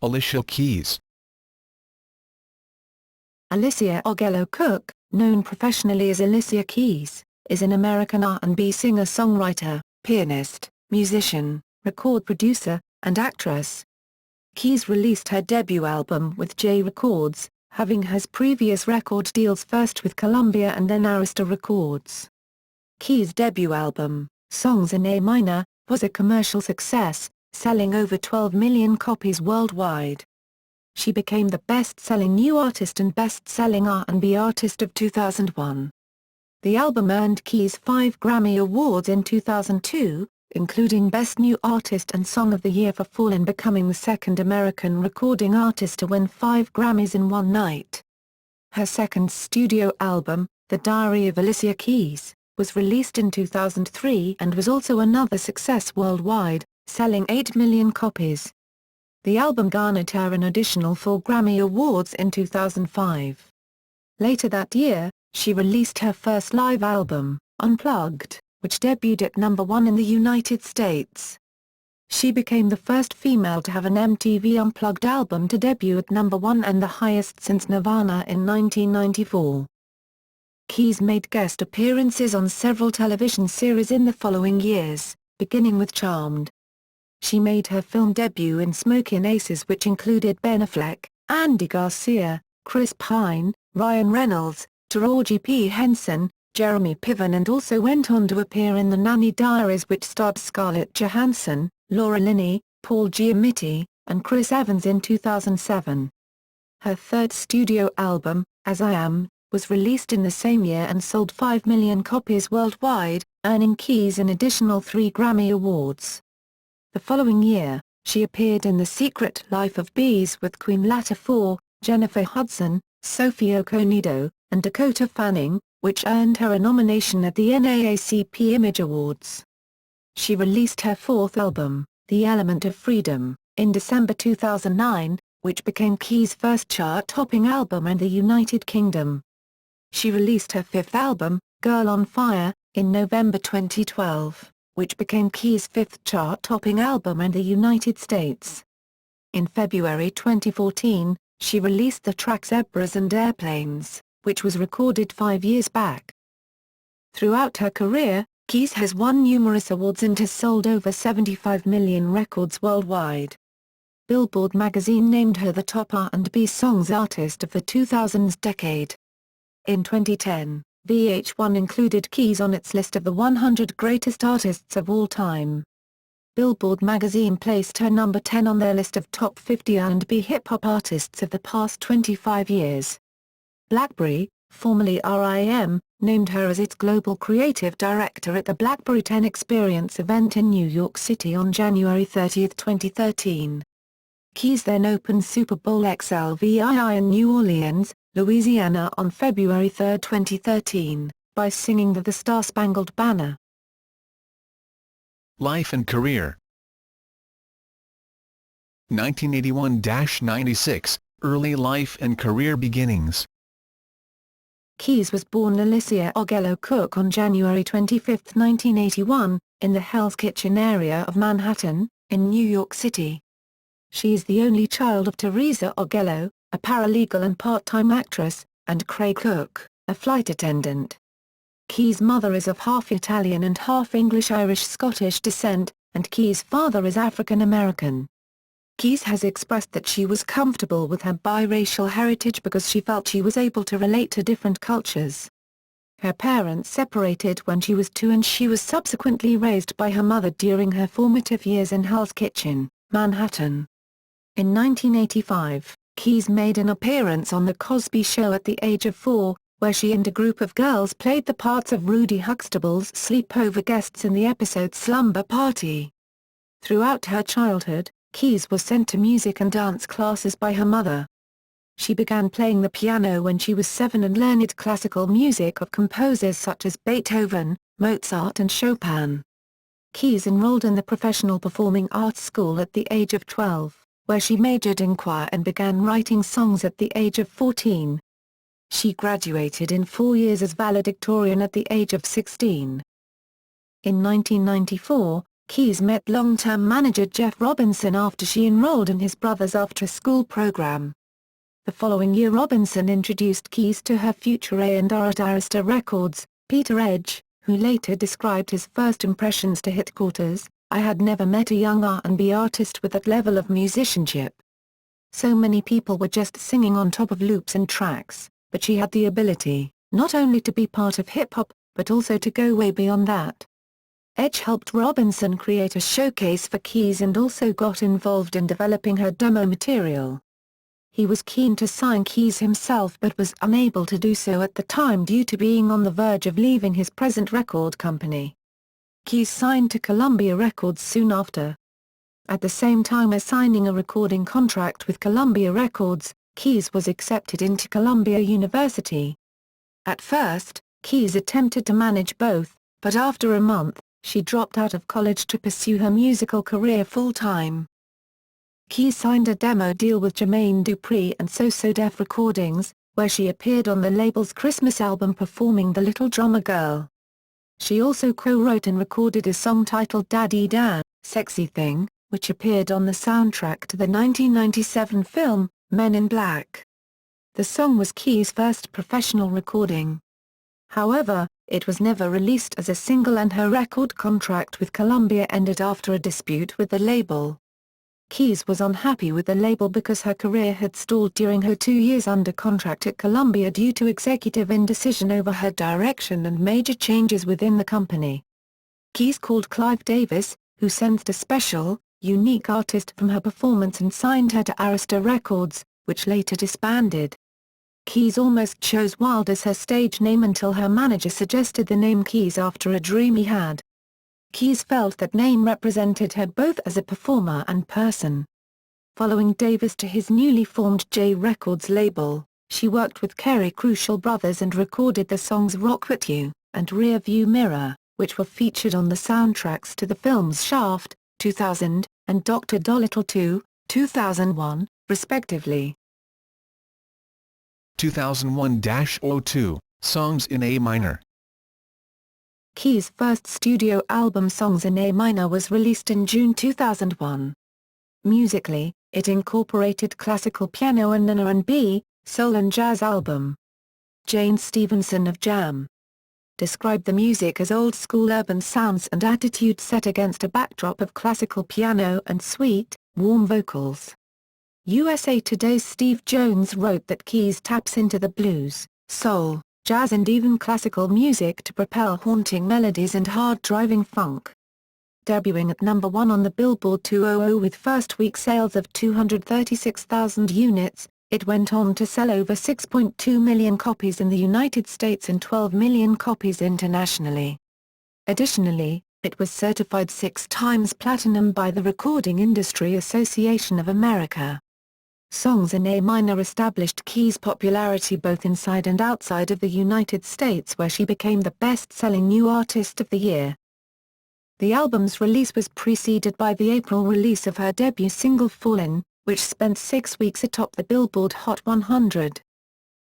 Alicia Keys. Alicia Augello Cook, known professionally as Alicia Keys, is an American R&B singer-songwriter, pianist, musician, record producer, and actress. Keys released her debut album with J Records, having her previous record deals first with Columbia and then Arista Records. Keys' debut album, Songs in A Minor, was a commercial success, selling over 12 million copies worldwide. She became the best-selling new artist and best-selling R&B artist of 2001. The album earned Keys 5 Grammy Awards in 2002, including Best New Artist and Song of the Year for Fallin, becoming the second American recording artist to win 5 Grammys in one night. Her second studio album, The Diary of Alicia Keys, was released in 2003 and was also another success worldwide, selling 8 million copies. The album garnered her an additional 4 Grammy Awards in 2005. Later that year, she released her first live album, Unplugged, which debuted at #1 in the United States. She became the first female to have an MTV Unplugged album to debut at #1 and the highest since Nirvana in 1994. Keys made guest appearances on several television series in the following years, beginning with Charmed. She made her film debut in Smokin' Aces, which included Ben Affleck, Andy Garcia, Chris Pine, Ryan Reynolds, Taraji P. Henson, Jeremy Piven, and also went on to appear in The Nanny Diaries, which starred Scarlett Johansson, Laura Linney, Paul Giamatti, and Chris Evans in 2007. Her third studio album, As I Am, was released in the same year and sold 5 million copies worldwide, earning Keys an additional 3 Grammy Awards. The following year, she appeared in The Secret Life of Bees with Queen Latifah, Jennifer Hudson, Sophie Okonedo, and Dakota Fanning, which earned her a nomination at the NAACP Image Awards. She released her fourth album, The Element of Freedom, in December 2009, which became Keys' first chart-topping album in the United Kingdom. She released her fifth album, Girl on Fire, in November 2012, which became Keys' fifth chart-topping album in the United States. In February 2014, she released the track Zebras and Airplanes, which was recorded 5 years back. Throughout her career, Keys has won numerous awards and has sold over 75 million records worldwide. Billboard magazine named her the top R&B songs artist of the 2000s decade. In 2010, VH1 included Keys on its list of the 100 greatest artists of all time. Billboard magazine placed her number 10 on their list of top 50 R&B hip-hop artists of the past 25 years. BlackBerry, formerly RIM, named her as its global creative director at the BlackBerry 10 Experience event in New York City on January 30, 2013. Keys then opened Super Bowl XLVII in New Orleans, Louisiana on February 3, 2013, by singing The Star-Spangled Banner. Life and career. 1981-96, early life and career beginnings. Keys was born Alicia Augello Cook on January 25, 1981, in the Hell's Kitchen area of Manhattan, in New York City. She is the only child of Teresa Augello, a paralegal and part-time actress, and Craig Cook, a flight attendant. Keys' mother is of half Italian and half English-Irish-Scottish descent, and Keys' father is African American. Keys has expressed that she was comfortable with her biracial heritage because she felt she was able to relate to different cultures. Her parents separated when she was 2 and she was subsequently raised by her mother during her formative years in Hell's Kitchen, Manhattan. In 1985, Keys made an appearance on The Cosby Show at the age of 4, where she and a group of girls played the parts of Rudy Huxtable's sleepover guests in the episode Slumber Party. Throughout her childhood, Keys was sent to music and dance classes by her mother. She began playing the piano when she was 7 and learned classical music of composers such as Beethoven, Mozart and Chopin. Keys enrolled in the Professional Performing Arts School at the age of 12, where she majored in choir and began writing songs at the age of 14. She graduated in 4 years as valedictorian at the age of 16. In 1994, Keys met long-term manager Jeff Robinson after she enrolled in his brother's after-school program. The following year Robinson introduced Keys to her future A&R at Arista Records, Peter Edge, who later described his first impressions to Headquarters: "I had never met a young R&B artist with that level of musicianship. So many people were just singing on top of loops and tracks, but she had the ability, not only to be part of hip-hop, but also to go way beyond that." Edge helped Robinson create a showcase for Keys and also got involved in developing her demo material. He was keen to sign Keys himself but was unable to do so at the time due to being on the verge of leaving his present record company. Keys signed to Columbia Records soon after. At the same time as signing a recording contract with Columbia Records, Keys was accepted into Columbia University. At first, Keys attempted to manage both, but after a month, she dropped out of college to pursue her musical career full-time. Keys signed a demo deal with Jermaine Dupri and So Def Recordings, where she appeared on the label's Christmas album performing The Little Drummer Girl. She also co-wrote and recorded a song titled Daddy Dan, Sexy Thing, which appeared on the soundtrack to the 1997 film, Men in Black. The song was Keys' first professional recording. However, it was never released as a single and her record contract with Columbia ended after a dispute with the label. Keys was unhappy with the label because her career had stalled during her 2 years under contract at Columbia due to executive indecision over her direction and major changes within the company. Keys called Clive Davis, who sensed a special, unique artist from her performance and signed her to Arista Records, which later disbanded. Keys almost chose Wild as her stage name until her manager suggested the name Keys after a dream he had. Keys felt that name represented her both as a performer and person. Following Davis to his newly formed J Records label, she worked with Kerry Crucial Brothers and recorded the songs Rock With You and Rear View Mirror, which were featured on the soundtracks to the films Shaft, 2000, and Dr. Dolittle 2, 2001, respectively. 2001-02, Songs in A Minor. Keys' first studio album Songs in A Minor was released in June 2001. Musically, it incorporated classical piano and an R&B, soul and jazz album. Jane Stevenson of Jam described the music as old-school urban sounds and attitude set against a backdrop of classical piano and sweet, warm vocals. USA Today's Steve Jones wrote that Keys taps into the blues, soul, jazz and even classical music to propel haunting melodies and hard-driving funk. Debuting at number 1 on the Billboard 200 with first-week sales of 236,000 units, it went on to sell over 6.2 million copies in the United States and 12 million copies internationally. Additionally, it was certified 6 times platinum by the Recording Industry Association of America. Songs in A Minor established Keys' popularity both inside and outside of the United States, where she became the best-selling new artist of the year. The album's release was preceded by the April release of her debut single Fallin, which spent 6 weeks atop the Billboard Hot 100.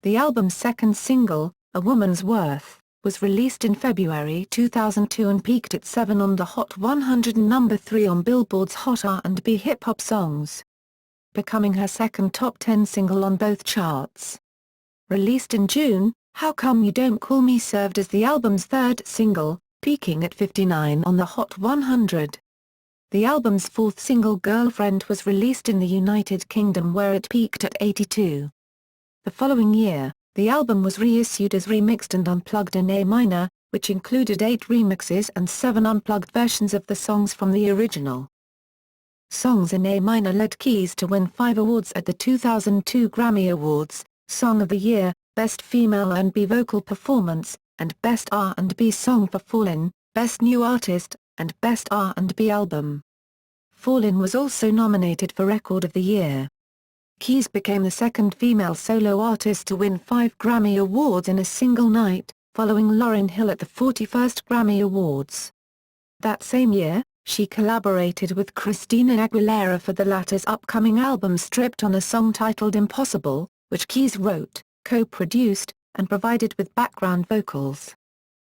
The album's second single, A Woman's Worth, was released in February 2002 and peaked at 7 on the Hot 100 and number 3 on Billboard's Hot R&B Hip-Hop Songs, becoming her second top 10 single on both charts. Released in June, How Come You Don't Call Me served as the album's third single, peaking at 59 on the Hot 100. The album's fourth single Girlfriend was released in the United Kingdom where it peaked at 82. The following year, the album was reissued as remixed and unplugged in A minor, which included 8 remixes and 7 unplugged versions of the songs from the original. Songs in A minor led Keys to win 5 awards at the 2002 Grammy Awards, Song of the Year, Best Female R&B Vocal Performance, and Best R&B Song for Fallin, Best New Artist, and Best R&B Album. Fallin was also nominated for Record of the Year. Keys became the second female solo artist to win 5 Grammy Awards in a single night, following Lauryn Hill at the 41st Grammy Awards. That same year, she collaborated with Christina Aguilera for the latter's upcoming album Stripped on a song titled Impossible, which Keys wrote, co-produced, and provided with background vocals.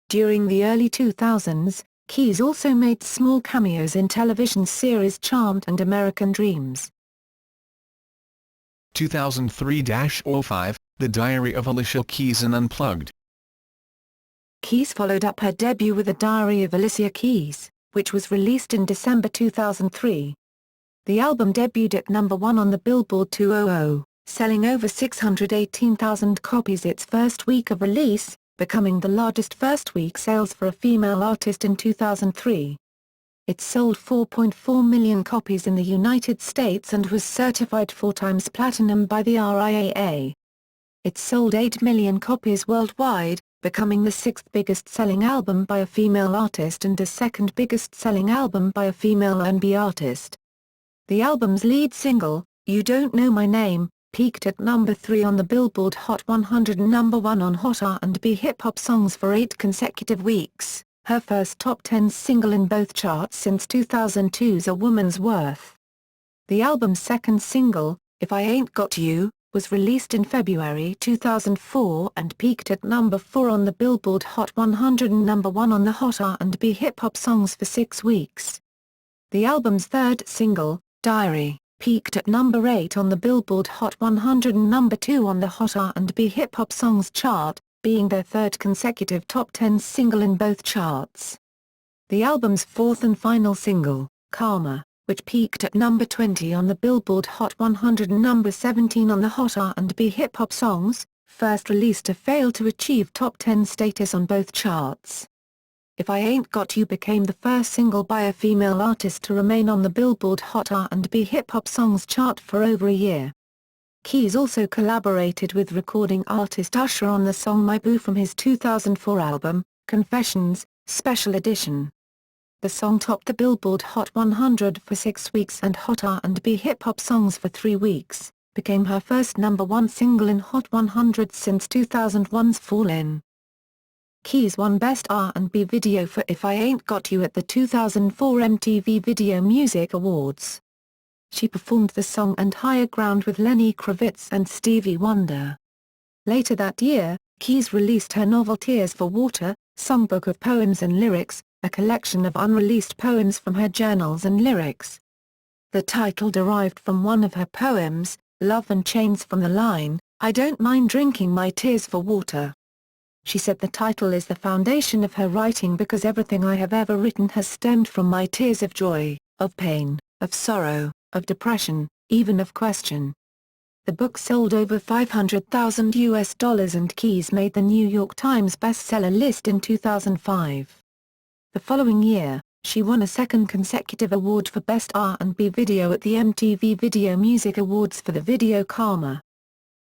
During the early 2000s, Keys also made small cameos in television series Charmed and American Dreams. 2003-05, The Diary of Alicia Keys and Unplugged. Keys followed up her debut with The Diary of Alicia Keys, which was released in December 2003. The album debuted at number 1 on the Billboard 200, selling over 618,000 copies its first week of release, becoming the largest first-week sales for a female artist in 2003. It sold 4.4 million copies in the United States and was certified 4 times platinum by the RIAA. It sold 8 million copies worldwide, becoming the 6th biggest-selling album by a female artist and the 2nd biggest-selling album by a female R&B artist. The album's lead single, You Don't Know My Name, peaked at number 3 on the Billboard Hot 100 and number 1 on Hot R&B hip-hop songs for 8 consecutive weeks, her first top 10 single in both charts since 2002's A Woman's Worth. The album's second single, If I Ain't Got You, was released in February 2004 and peaked at number 4 on the Billboard Hot 100 and number 1 on the Hot R&B hip-hop songs for 6 weeks. The album's third single, Diary, peaked at number 8 on the Billboard Hot 100 and number 2 on the Hot R&B hip-hop songs chart, being their third consecutive top 10 single in both charts. The album's fourth and final single, Karma, which peaked at number 20 on the Billboard Hot 100 and number 17 on the Hot R&B hip-hop songs, first released to fail to achieve top 10 status on both charts. If I Ain't Got You became the first single by a female artist to remain on the Billboard Hot R&B hip-hop songs chart for over a year. Keys also collaborated with recording artist Usher on the song My Boo from his 2004 album, Confessions, Special Edition. The song topped the Billboard Hot 100 for 6 weeks and Hot R&B hip-hop songs for 3 weeks, became her first number 1 single in Hot 100 since 2001's Fallin. Keys won Best R&B Video for If I Ain't Got You at the 2004 MTV Video Music Awards. She performed the song and Higher Ground with Lenny Kravitz and Stevie Wonder. Later that year, Keys released her novel Tears for Water, Songbook of Poems and Lyrics, a collection of unreleased poems from her journals and lyrics. The title derived from one of her poems, Love and Chains, from the line, I don't mind drinking my tears for water. She said the title is the foundation of her writing because everything I have ever written has stemmed from my tears of joy, of pain, of sorrow, of depression, even of question. The book sold over $500,000 and Keys made the New York Times bestseller list in 2005. The following year, she won a second consecutive award for Best R&B Video at the MTV Video Music Awards for the video Karma.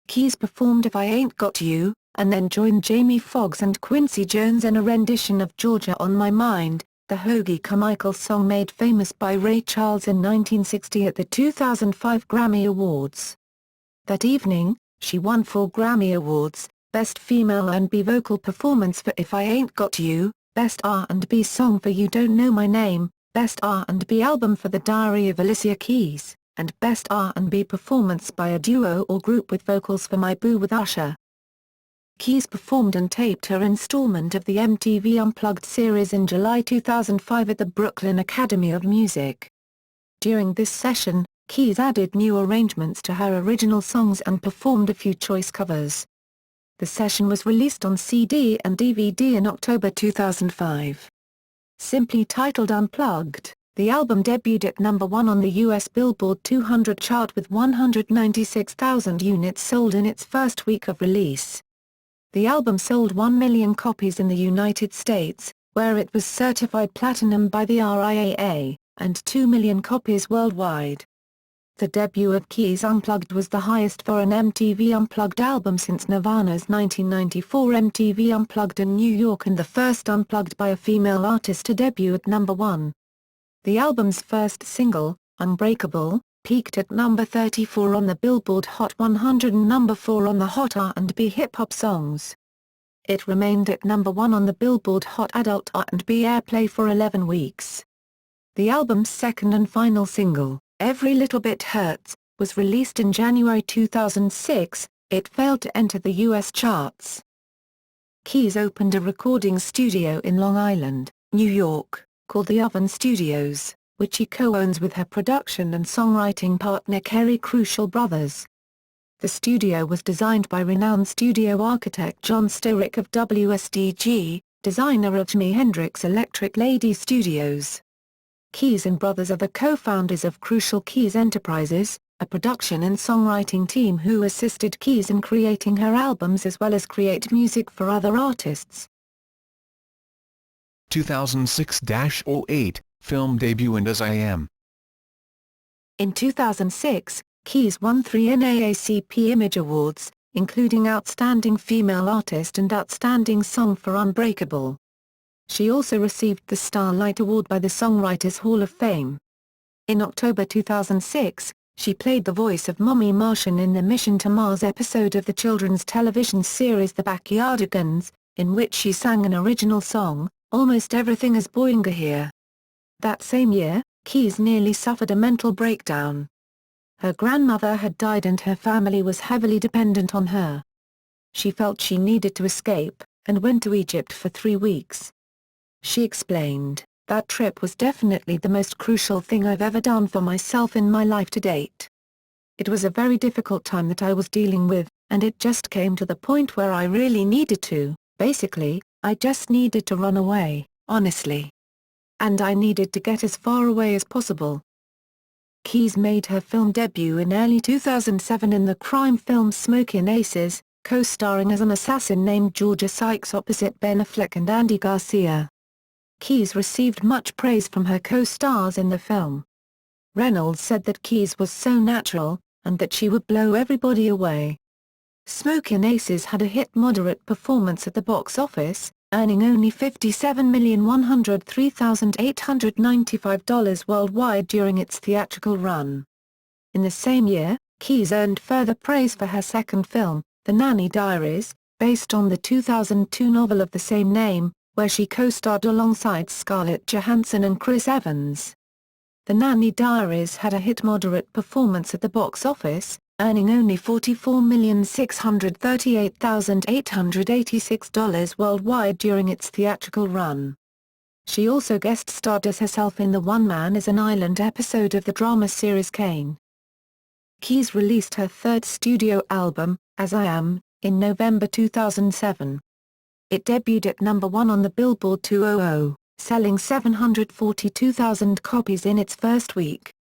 Keys performed If I Ain't Got You, and then joined Jamie Foxx and Quincy Jones in a rendition of Georgia on My Mind, the Hoagie Carmichael song made famous by Ray Charles in 1960 at the 2005 Grammy Awards. That evening, she won 4 Grammy Awards, Best Female R&B Vocal Performance for If I Ain't Got You, Best R&B Song for You Don't Know My Name, Best R&B Album for The Diary of Alicia Keys, and Best R&B Performance by a Duo or Group with Vocals for My Boo with Usher. Keys performed and taped her installment of the MTV Unplugged series in July 2005 at the Brooklyn Academy of Music. During this session, Keys added new arrangements to her original songs and performed a few choice covers. The session was released on CD and DVD in October 2005. Simply titled Unplugged, the album debuted at number 1 on the US Billboard 200 chart with 196,000 units sold in its first week of release. The album sold 1 million copies in the United States, where it was certified platinum by the RIAA, and 2 million copies worldwide. The debut of Keys Unplugged was the highest for an MTV Unplugged album since Nirvana's 1994 MTV Unplugged in New York and the first Unplugged by a female artist to debut at number 1. The album's first single, Unbreakable, peaked at number 34 on the Billboard Hot 100 and number 4 on the Hot R&B hip-hop songs. It remained at number 1 on the Billboard Hot Adult R&B Airplay for 11 weeks. The album's second and final single, Every Little Bit Hurts, was released in January 2006. It failed to enter the US charts. Keys opened a recording studio in Long Island, New York, called The Oven Studios, which she co-owns with her production and songwriting partner Kerry Crucial Brothers. The studio was designed by renowned studio architect John Sturrock of WSDG, designer of Jimi Hendrix Electric Lady Studios. Keys and Brothers are the co-founders of Crucial Keys Enterprises, a production and songwriting team who assisted Keys in creating her albums as well as create music for other artists. 2006-08, film debut and As I Am. In 2006, Keys won 3 NAACP Image Awards, including Outstanding Female Artist and Outstanding Song for Unbreakable. She also received the Starlight Award by the Songwriters Hall of Fame. In October 2006, she played the voice of Mommy Martian in the Mission to Mars episode of the children's television series The Backyardigans, in which she sang an original song, Almost Everything Is Boinga Here. That same year, Keys nearly suffered a mental breakdown. Her grandmother had died and her family was heavily dependent on her. She felt she needed to escape, and went to Egypt for 3 weeks. She explained, "That trip was definitely the most crucial thing I've ever done for myself in my life to date. It was a very difficult time that I was dealing with, and it just came to the point where I really needed to, basically, I just needed to run away, honestly. And I needed to get as far away as possible." Keys made her film debut in early 2007 in the crime film Smokin' Aces, co-starring as an assassin named Georgia Sykes opposite Ben Affleck and Andy Garcia. Keys received much praise from her co-stars in the film. Reynolds said that Keys was so natural, and that she would blow everybody away. Smokin' Aces had a hit moderate performance at the box office, earning only $57,103,895 worldwide during its theatrical run. In the same year, Keys earned further praise for her second film, The Nanny Diaries, based on the 2002 novel of the same name, where she co-starred alongside Scarlett Johansson and Chris Evans. The Nanny Diaries had a hit moderate performance at the box office, earning only $44,638,886 worldwide during its theatrical run. She also guest-starred as herself in the One Man is an Island episode of the drama series Kane. Keys released her third studio album, As I Am, in November 2007. It debuted at number 1 on the Billboard 200, selling 742,000 copies in its first week.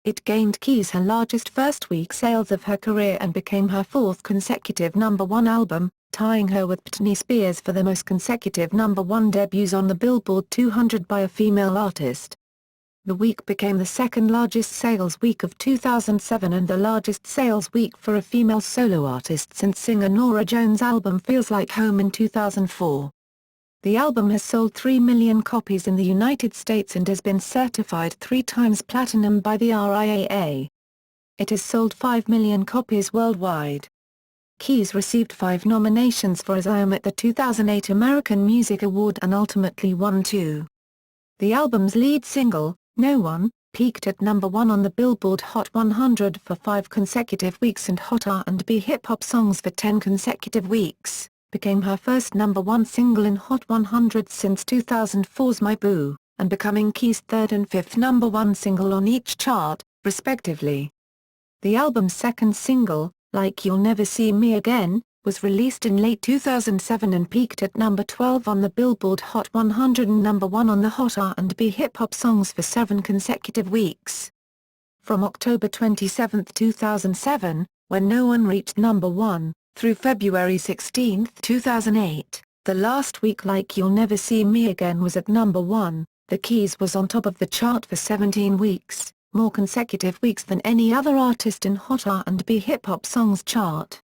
It gained Keys her largest first-week sales of her career and became her 4th consecutive number 1 album, tying her with Britney Spears for the most consecutive number 1 debuts on the Billboard 200 by a female artist. The week became the second-largest sales week of 2007 and the largest sales week for a female solo artist since singer Norah Jones' album Feels Like Home in 2004. The album has sold 3 million copies in the United States and has been certified 3 times platinum by the RIAA. It has sold 5 million copies worldwide. Keys received 5 nominations for As I Am at the 2008 American Music Award and ultimately won 2. The album's lead single, No One, peaked at number 1 on the Billboard Hot 100 for 5 consecutive weeks and Hot R&B hip-hop songs for 10 consecutive weeks, became her first number 1 single in Hot 100 since 2004's My Boo, and becoming Keys' 3rd and 5th number 1 single on each chart, respectively. The album's second single, Like You'll Never See Me Again, was released in late 2007 and peaked at number 12 on the Billboard Hot 100 and number 1 on the Hot R&B hip-hop songs for 7 consecutive weeks. From October 27, 2007, when No One reached number 1, through February 16, 2008, the last week Like You'll Never See Me Again was at number 1, the Keys was on top of the chart for 17 weeks, more consecutive weeks than any other artist in Hot R&B hip-hop songs chart.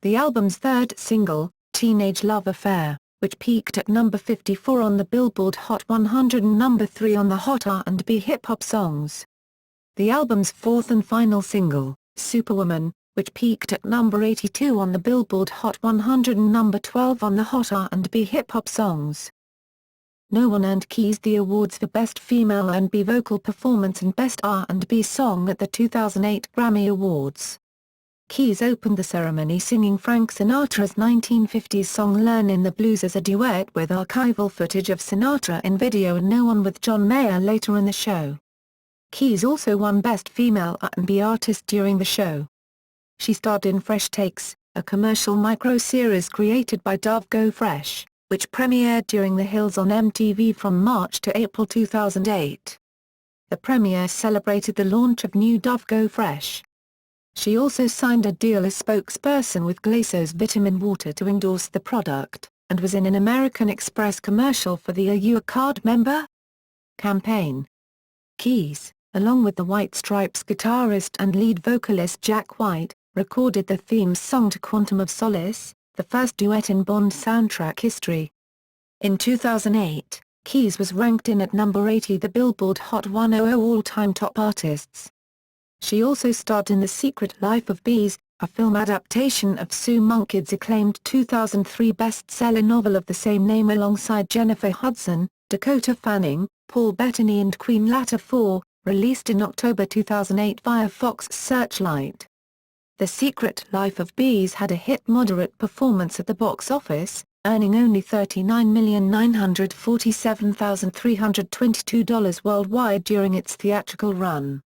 The album's third single, Teenage Love Affair, which peaked at number 54 on the Billboard Hot 100 and number 3 on the Hot R&B hip-hop songs. The album's fourth and final single, Superwoman, which peaked at number 82 on the Billboard Hot 100 and number 12 on the Hot R&B hip-hop songs. No One earned Keys the awards for Best Female R&B Vocal Performance and Best R&B Song at the 2008 Grammy Awards. Keys opened the ceremony singing Frank Sinatra's 1950s song Learnin' the Blues as a duet with archival footage of Sinatra in video and No One with John Mayer later in the show. Keys also won Best Female R&B Artist during the show. She starred in Fresh Takes, a commercial micro-series created by Dove Go Fresh, which premiered during The Hills on MTV from March to April 2008. The premiere celebrated the launch of new Dove Go Fresh. She also signed a deal as spokesperson with Glaceau's Vitamin Water to endorse the product, and was in an American Express commercial for the Are You a Card Member? campaign. Keys, along with the White Stripes guitarist and lead vocalist Jack White, recorded the theme song to Quantum of Solace, the first duet in Bond soundtrack history. In 2008, Keys was ranked in at number 80 the Billboard Hot 100 all-time top artists. She also starred in The Secret Life of Bees, a film adaptation of Sue Monkid's acclaimed 2003 bestseller novel of the same name alongside Jennifer Hudson, Dakota Fanning, Paul Bettany and Queen Latifah, released in October 2008 via Fox Searchlight. The Secret Life of Bees had a hit moderate performance at the box office, earning only $39,947,322 worldwide during its theatrical run.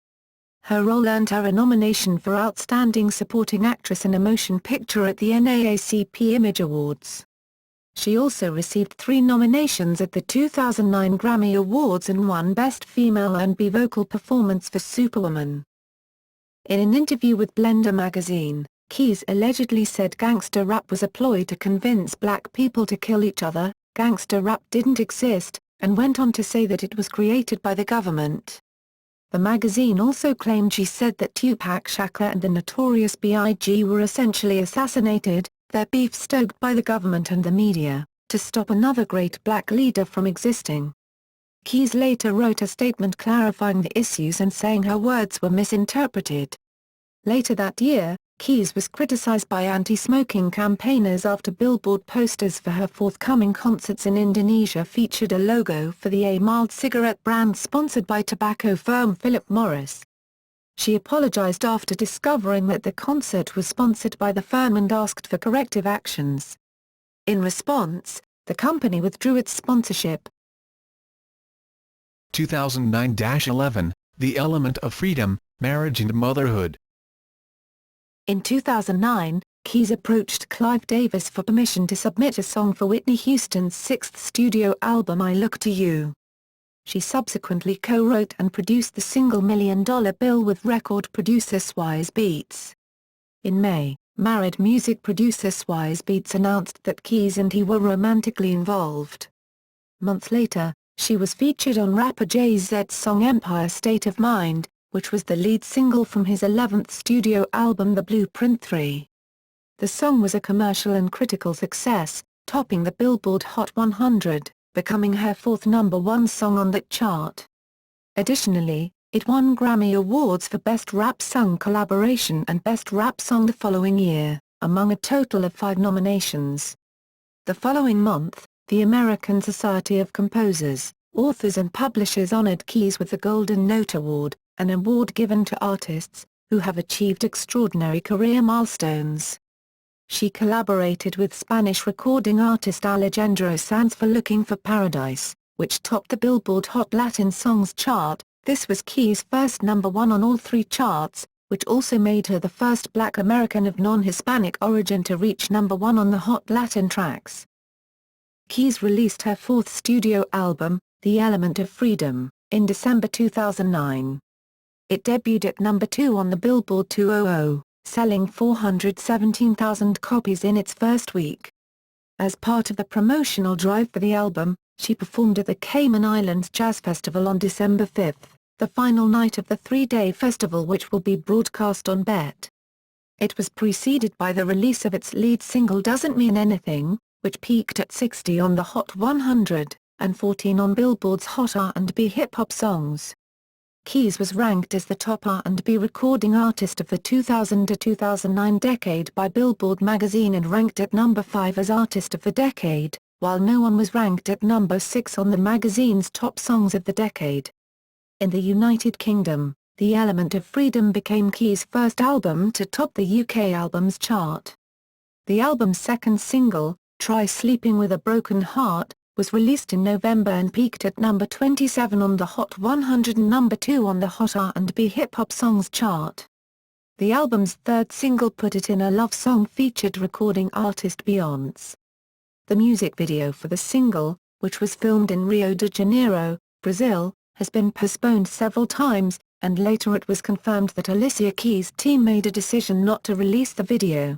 Her role earned her a nomination for Outstanding Supporting Actress in a Motion Picture at the NAACP Image Awards. She also received 3 nominations at the 2009 Grammy Awards and won Best Female R&B Vocal Performance for Superwoman. In an interview with Blender magazine, Keys allegedly said gangster rap was a ploy to convince black people to kill each other, gangster rap didn't exist, and went on to say that it was created by the government. The magazine also claimed she said that Tupac Shakur and the Notorious B.I.G. were essentially assassinated, their beef stoked by the government and the media, to stop another great black leader from existing. Keys later wrote a statement clarifying the issues and saying her words were misinterpreted. Later that year, Keys was criticized by anti-smoking campaigners after billboard posters for her forthcoming concerts in Indonesia featured a logo for the A Mild cigarette brand sponsored by tobacco firm Philip Morris. She apologized after discovering that the concert was sponsored by the firm and asked for corrective actions. In response, the company withdrew its sponsorship. 2009-11, The Element of Freedom, Marriage and Motherhood. In 2009, Keys approached Clive Davis for permission to submit a song for Whitney Houston's 6th studio album I Look to You. She subsequently co-wrote and produced the single $1 Million Bill with record producer Swizz Beatz. In May, married music producer Swizz Beatz announced that Keys and he were romantically involved. Months later, she was featured on rapper Jay-Z's song Empire State of Mind, which was the lead single from his 11th studio album The Blueprint 3. The song was a commercial and critical success, topping the Billboard Hot 100, becoming her 4th #1 song on that chart. Additionally, it won Grammy Awards for Best Rap Song Collaboration and Best Rap Song the following year, among a total of 5 nominations. The following month, the American Society of Composers, Authors and Publishers honored Keys with the Golden Note Award, an award given to artists who have achieved extraordinary career milestones. She collaborated with Spanish recording artist Alejandro Sanz for Looking for Paradise, which topped the Billboard Hot Latin Songs chart. This was Keys' first #1 on all 3 charts, which also made her the first Black American of non-Hispanic origin to reach #1 on the Hot Latin tracks. Keys released her 4th studio album, The Element of Freedom, in December 2009. It debuted at #2 on the Billboard 200, selling 417,000 copies in its first week. As part of the promotional drive for the album, she performed at the Cayman Islands Jazz Festival on December 5, the final night of the 3-day festival which will be broadcast on BET. It was preceded by the release of its lead single Doesn't Mean Anything, which peaked at 60 on the Hot 100, and 14 on Billboard's Hot R&B Hip-Hop Songs. Keys was ranked as the top R&B recording artist of the 2000 to 2009 decade by Billboard magazine and ranked at #5 as Artist of the Decade, while No One was ranked at #6 on the magazine's top songs of the decade. In the United Kingdom, The Element of Freedom became Keys' first album to top the UK Albums Chart. The album's second single, Try Sleeping with a Broken Heart, was released in November and peaked at number 27 on the Hot 100 and number 2 on the Hot R&B Hip Hop Songs chart. The album's third single, Put It In, a love song, featured recording artist Beyoncé. The music video for the single, which was filmed in Rio de Janeiro, Brazil, has been postponed several times, and later it was confirmed that Alicia Keys' team made a decision not to release the video.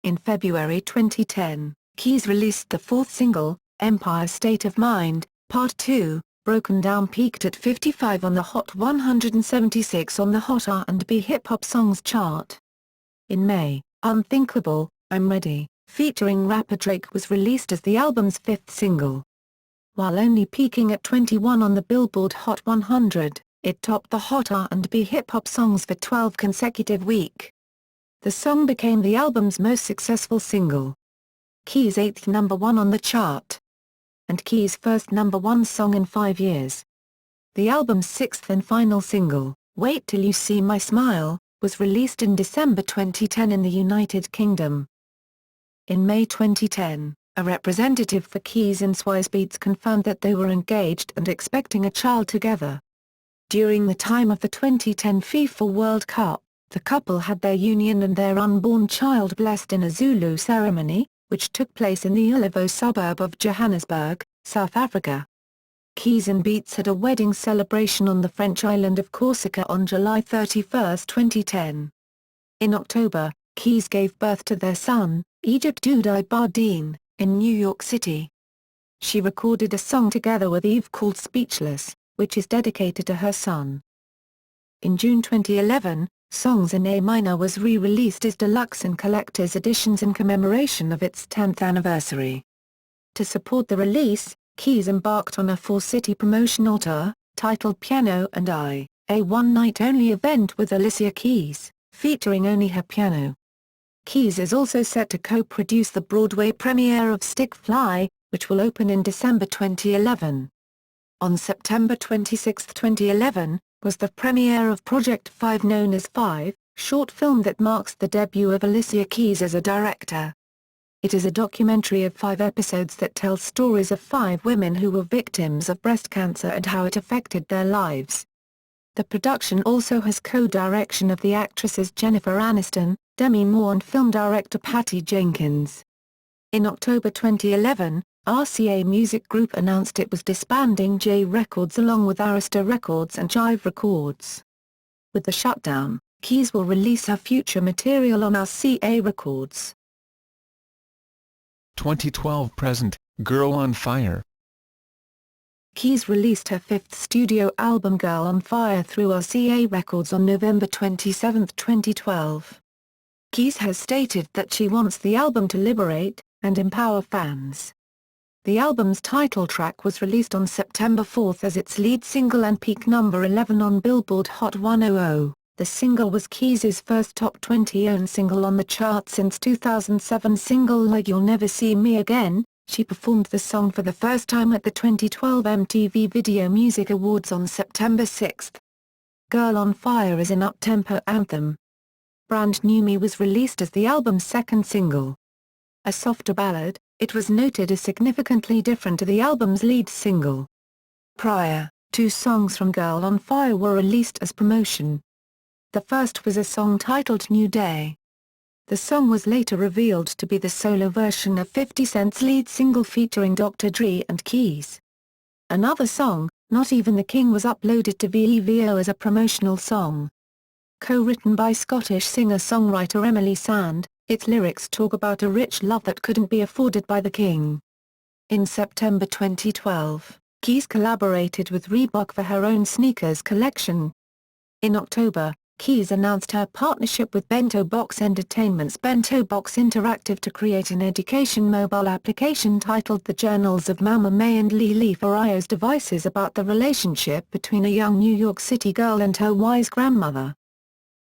In February 2010, Keys released the fourth single, Empire State of Mind, Part 2, Broken Down, peaked at 55 on the Hot 176 on the Hot R&B Hip Hop Songs chart. In May, Unthinkable, I'm Ready, featuring rapper Drake, was released as the album's fifth single. While only peaking at 21 on the Billboard Hot 100, it topped the Hot R&B Hip Hop Songs for 12 consecutive weeks. The song became the album's most successful single. Keys' eighth number one on the chart, and Keys' first number one song in 5 years. The album's sixth and final single, Wait Till You See My Smile, was released in December 2010 in the United Kingdom. In May 2010, a representative for Keys and Swizz Beatz confirmed that they were engaged and expecting a child together. During the time of the 2010 FIFA World Cup, the couple had their union and their unborn child blessed in a Zulu ceremony, which took place in the Ullevo suburb of Johannesburg, South Africa. Keys and Beatz had a wedding celebration on the French island of Corsica on July 31, 2010. In October, Keys gave birth to their son, Egypt Dudai Bardine, in New York City. She recorded a song together with Eve called Speechless, which is dedicated to her son. In June 2011, Songs in A Minor was re-released as deluxe and collector's editions in commemoration of its 10th anniversary. To support the release, Keys embarked on a 4-city promotional tour, titled Piano and I, a one-night-only event with Alicia Keys, featuring only her piano. Keys is also set to co-produce the Broadway premiere of Stick Fly, which will open in December 2011. On September 26, 2011, was the premiere of Project 5, known as 5, short film that marks the debut of Alicia Keys as a director. It is a documentary of 5 episodes that tells stories of 5 women who were victims of breast cancer and how it affected their lives. The production also has co-direction of the actresses Jennifer Aniston, Demi Moore and film director Patty Jenkins. In October 2011, RCA Music Group announced it was disbanding J Records along with Arista Records and Jive Records. With the shutdown, Keys will release her future material on RCA Records. 2012 present, Girl on Fire. Keys released her 5th studio album Girl on Fire through RCA Records on November 27, 2012. Keys has stated that she wants the album to liberate and empower fans. The album's title track was released on September 4 as its lead single and peaked number 11 on Billboard Hot 100. The single was Keys' first top 20 own single on the chart since 2007 single Like You'll Never See Me Again. She performed the song for the first time at the 2012 MTV Video Music Awards on September 6. Girl on Fire is an up-tempo anthem. Brand New Me was released as the album's second single. A softer ballad, it was noted as significantly different to the album's lead single. Prior, 2 songs from Girl on Fire were released as promotion. The first was a song titled New Day. The song was later revealed to be the solo version of 50 Cent's lead single featuring Dr. Dre and Keys. Another song, Not Even the King, was uploaded to Vevo as a promotional song. Co-written by Scottish singer-songwriter Emily Sand, its lyrics talk about a rich love that couldn't be afforded by the king. In September 2012, Keys collaborated with Reebok for her own sneakers collection. In October, Keys announced her partnership with Bento Box Entertainment's Bento Box Interactive to create an education mobile application titled The Journals of Mama May and Lily for iOS devices about the relationship between a young New York City girl and her wise grandmother.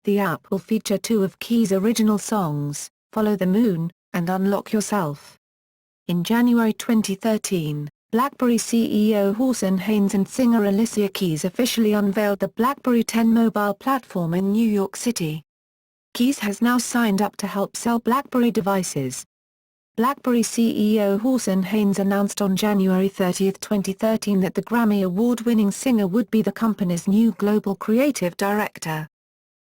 The app will feature 2 of Keys' original songs, Follow the Moon, and Unlock Yourself. In January 2013, BlackBerry CEO Horton Haynes and singer Alicia Keys officially unveiled the BlackBerry 10 mobile platform in New York City. Keys has now signed up to help sell BlackBerry devices. BlackBerry CEO Horton Haynes announced on January 30, 2013 that the Grammy Award-winning singer would be the company's new global creative director.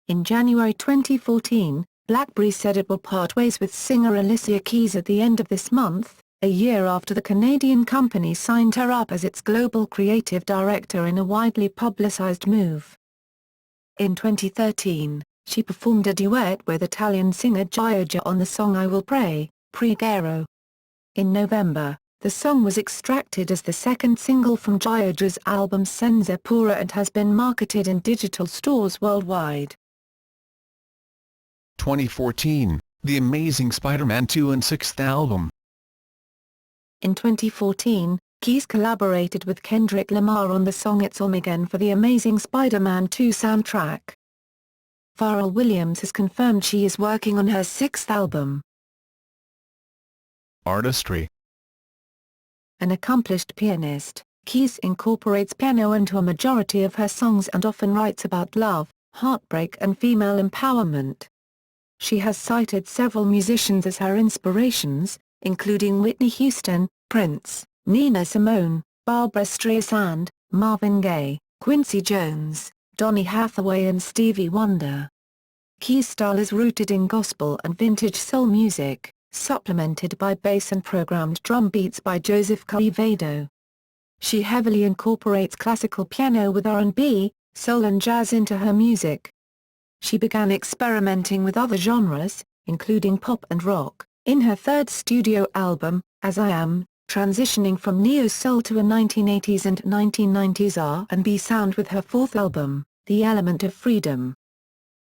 In January 2014, BlackBerry said it will part ways with singer Alicia Keys at the end of this month, a year after the Canadian company signed her up as its global creative director in a widely publicized move. In 2013, she performed a duet with Italian singer Giorgia on the song I Will Pray, Preghiero. In November, the song was extracted as the second single from Giorgia's album Senza Paura and has been marketed in digital stores worldwide. 2014, The Amazing Spider-Man 2 and 6th album. In 2014, Keys collaborated with Kendrick Lamar on the song It's On Again for the Amazing Spider-Man 2 soundtrack. Pharrell Williams has confirmed she is working on her 6th album. Artistry. An accomplished pianist, Keys incorporates piano into a majority of her songs and often writes about love, heartbreak and female empowerment. She has cited several musicians as her inspirations, including Whitney Houston, Prince, Nina Simone, Barbra Streisand, Marvin Gaye, Quincy Jones, Donny Hathaway and Stevie Wonder. Keys' style is rooted in gospel and vintage soul music, supplemented by bass and programmed drum beats by Joseph Caivedo. She heavily incorporates classical piano with R&B, soul and jazz into her music. She began experimenting with other genres, including pop and rock, in her third studio album, As I Am, transitioning from neo-soul to a 1980s and 1990s R&B sound with her fourth album, The Element of Freedom.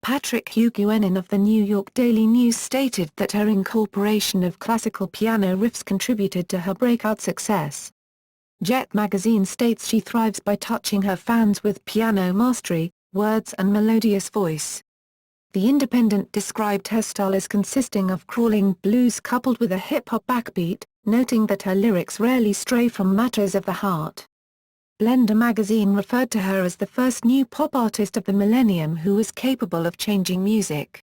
Patrick Huguenin of the New York Daily News stated that her incorporation of classical piano riffs contributed to her breakout success. Jet magazine states she thrives by touching her fans with piano mastery, words and melodious voice. The Independent described her style as consisting of crawling blues coupled with a hip-hop backbeat, noting that her lyrics rarely stray from matters of the heart. Blender magazine referred to her as the first new pop artist of the millennium who was capable of changing music.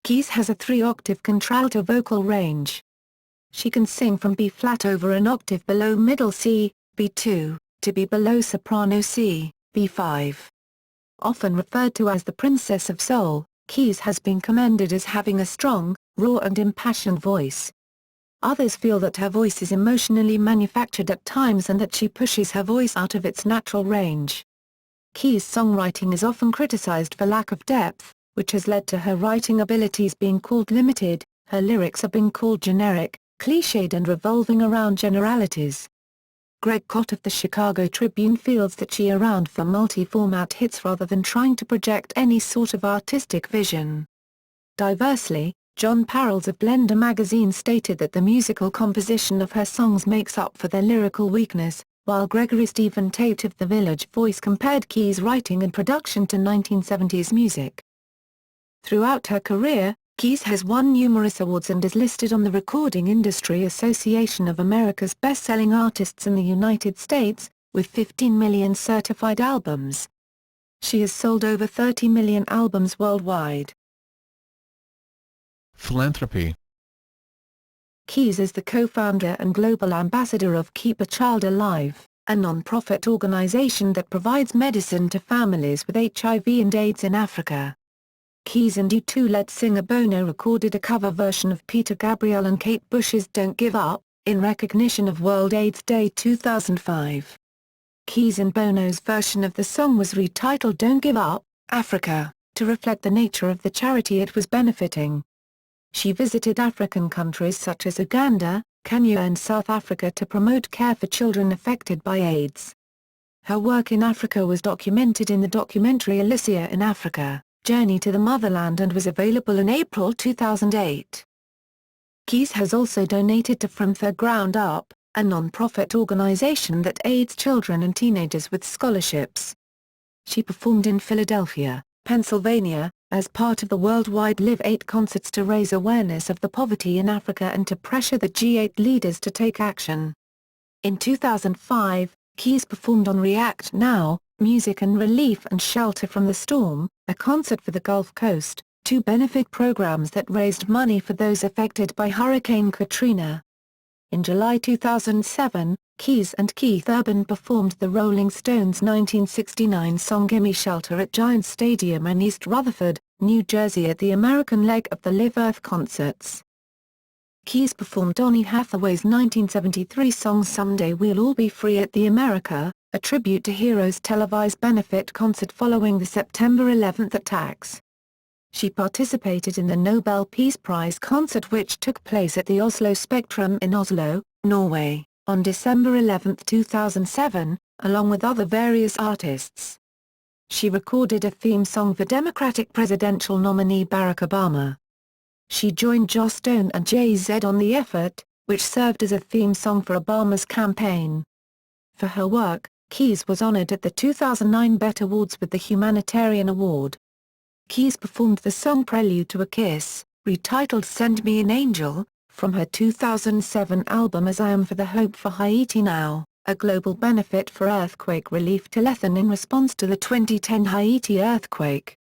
Keys has a 3-octave contralto vocal range. She can sing from B-flat over an octave below middle C, B2, to B below soprano C, B5. Often referred to as the Princess of Soul, Keys has been commended as having a strong, raw and impassioned voice. Others feel that her voice is emotionally manufactured at times and that she pushes her voice out of its natural range. Keys' songwriting is often criticized for lack of depth, which has led to her writing abilities being called limited. Her lyrics have been called generic, cliched and revolving around generalities. Greg Kot of the Chicago Tribune feels that she is around for multi-format hits rather than trying to project any sort of artistic vision. Diversely, John Parrells of Blender magazine stated that the musical composition of her songs makes up for their lyrical weakness, while Gregory Stephen Tate of The Village Voice compared Keys' writing and production to 1970s music. Throughout her career, Keys has won numerous awards and is listed on the Recording Industry Association of America's best-selling artists in the United States, with 15 million certified albums. She has sold over 30 million albums worldwide. Philanthropy. Keys is the co-founder and global ambassador of Keep a Child Alive, a non-profit organization that provides medicine to families with HIV and AIDS in Africa. Keys and U2 lead singer Bono recorded a cover version of Peter Gabriel and Kate Bush's Don't Give Up, in recognition of World AIDS Day 2005. Keys and Bono's version of the song was retitled Don't Give Up, Africa, to reflect the nature of the charity it was benefiting. She visited African countries such as Uganda, Kenya and South Africa to promote care for children affected by AIDS. Her work in Africa was documented in the documentary Alicia in Africa, Journey to the Motherland and was available in April 2008. Keys has also donated to From the Ground Up, a non-profit organization that aids children and teenagers with scholarships. She performed in Philadelphia, Pennsylvania, as part of the worldwide Live 8 concerts to raise awareness of the poverty in Africa and to pressure the G8 leaders to take action. In 2005, Keys performed on React Now, Music and Relief and Shelter from the Storm, a concert for the Gulf Coast, two benefit programs that raised money for those affected by Hurricane Katrina. In July 2007, Keys and Keith Urban performed the Rolling Stones' 1969 song Gimme Shelter at Giants Stadium in East Rutherford, New Jersey at the American leg of the Live Earth concerts. Keys performed Donny Hathaway's 1973 song Someday We'll All Be Free at the America, a tribute to Heroes televised benefit concert following the September 11 attacks. She participated in the Nobel Peace Prize concert which took place at the Oslo Spectrum in Oslo, Norway, on December 11, 2007, along with other various artists. She recorded a theme song for Democratic presidential nominee Barack Obama. She joined Joss Stone and Jay-Z on the effort, which served as a theme song for Obama's campaign. For her work, Keys was honored at the 2009 BET Awards with the Humanitarian Award. Keys performed the song Prelude to a Kiss, retitled Send Me an Angel, from her 2007 album As I Am for the Hope for Haiti Now, a global benefit for earthquake relief telethon in response to the 2010 Haiti earthquake.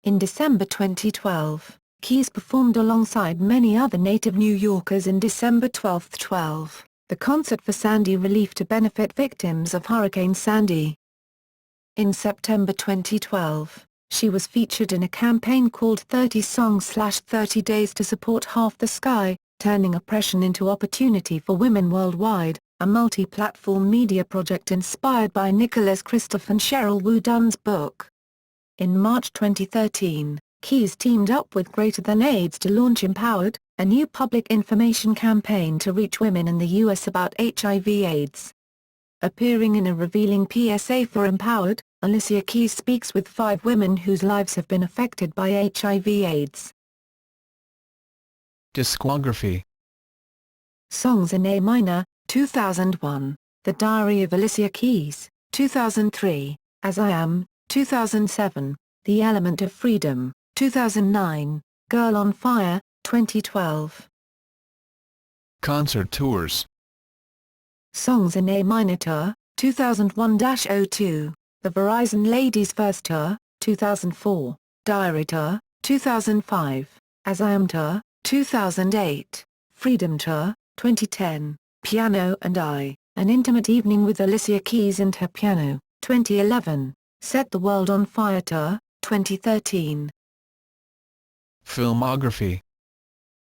In December 2012, Keys performed alongside many other native New Yorkers in December 12, the concert for Sandy relief to benefit victims of Hurricane Sandy. In September 2012, she was featured in a campaign called 30 Songs/30 Days to support Half the Sky, Turning Oppression into Opportunity for Women Worldwide, a multi-platform media project inspired by Nicholas Kristof and Sheryl Wu Dunn's book. In March 2013, Keys teamed up with Greater Than AIDS to launch Empowered, a new public information campaign to reach women in the U.S. about HIV/AIDS. Appearing in a revealing PSA for Empowered, Alicia Keys speaks with 5 women whose lives have been affected by HIV/AIDS. Discography. Songs in A minor, 2001, The Diary of Alicia Keys, 2003, As I Am, 2007, The Element of Freedom, 2009, Girl on Fire, 2012. Concert tours. Songs in A minor tour, 2001-02, The Verizon Ladies First Tour, 2004, Diary Tour, 2005, As I Am Tour, 2008, Freedom Tour, 2010, Piano and I, An Intimate Evening with Alicia Keys and Her Piano, 2011, Set the World on Fire Tour, 2013. Filmography.